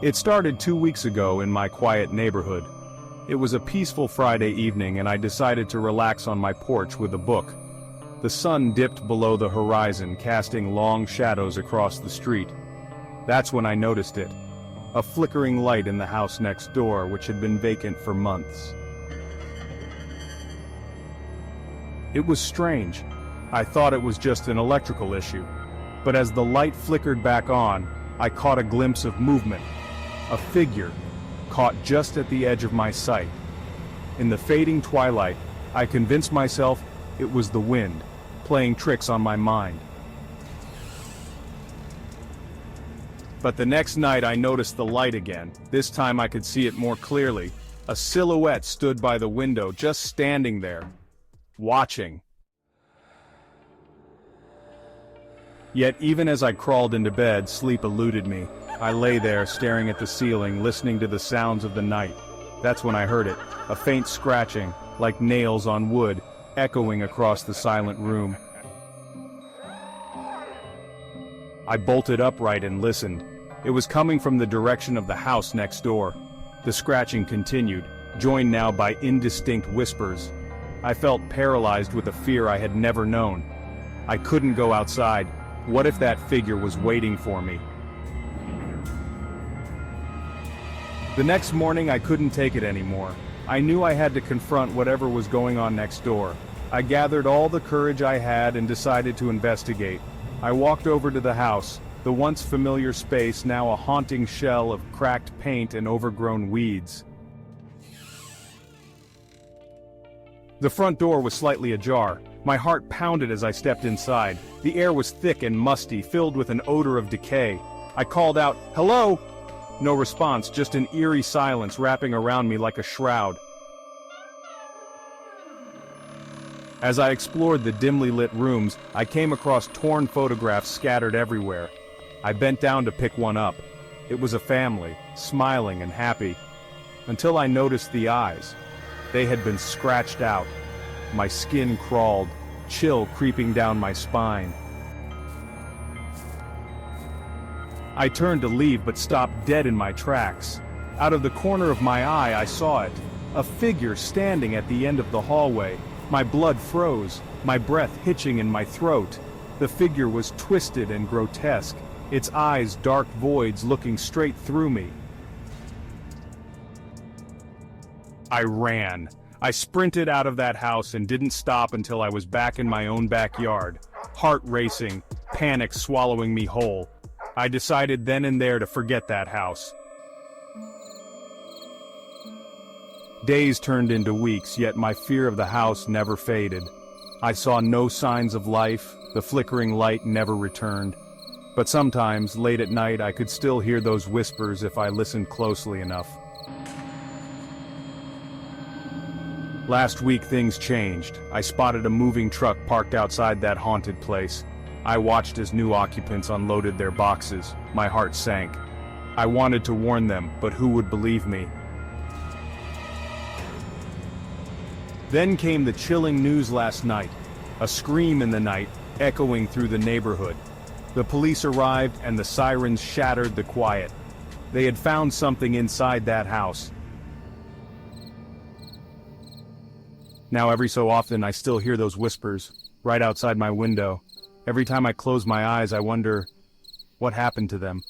It started 2 weeks ago in my quiet neighborhood. It was a peaceful Friday evening and I decided to relax on my porch with a book. The sun dipped below the horizon, casting long shadows across the street. That's when I noticed it. A flickering light in the house next door, which had been vacant for months. It was strange. I thought it was just an electrical issue. But as the light flickered back on, I caught a glimpse of movement. A figure, caught just at the edge of my sight. In the fading twilight, I convinced myself it was the wind, playing tricks on my mind. But the next night I noticed the light again. This time I could see it more clearly. A silhouette stood by the window, just standing there, watching. Yet even as I crawled into bed, sleep eluded me. I lay there, staring at the ceiling, listening to the sounds of the night. That's when I heard it, a faint scratching, like nails on wood, echoing across the silent room. I bolted upright and listened. It was coming from the direction of the house next door. The scratching continued, joined now by indistinct whispers. I felt paralyzed with a fear I had never known. I couldn't go outside. What if that figure was waiting for me? The next morning I couldn't take it anymore. I knew I had to confront whatever was going on next door. I gathered all the courage I had and decided to investigate. I walked over to the house, the once familiar space now a haunting shell of cracked paint and overgrown weeds. The front door was slightly ajar. My heart pounded as I stepped inside. The air was thick and musty, filled with an odor of decay. I called out, "Hello?" No response, just an eerie silence wrapping around me like a shroud. As I explored the dimly lit rooms, I came across torn photographs scattered everywhere. I bent down to pick one up. It was a family, smiling and happy. Until I noticed the eyes. They had been scratched out. My skin crawled, chill creeping down my spine. I turned to leave but stopped dead in my tracks. Out of the corner of my eye I saw it, a figure standing at the end of the hallway. My blood froze, my breath hitching in my throat. The figure was twisted and grotesque, its eyes dark voids looking straight through me. I ran. I sprinted out of that house and didn't stop until I was back in my own backyard, heart racing, panic swallowing me whole. I decided then and there to forget that house. Days turned into weeks, yet my fear of the house never faded. I saw no signs of life, the flickering light never returned. But sometimes, late at night, I could still hear those whispers if I listened closely enough. Last week things changed. I spotted a moving truck parked outside that haunted place. I watched as new occupants unloaded their boxes. My heart sank. I wanted to warn them, but who would believe me? Then came the chilling news last night. A scream in the night, echoing through the neighborhood. The police arrived and the sirens shattered the quiet. They had found something inside that house. Now every so often I still hear those whispers, right outside my window. Every time I close my eyes I wonder, what happened to them?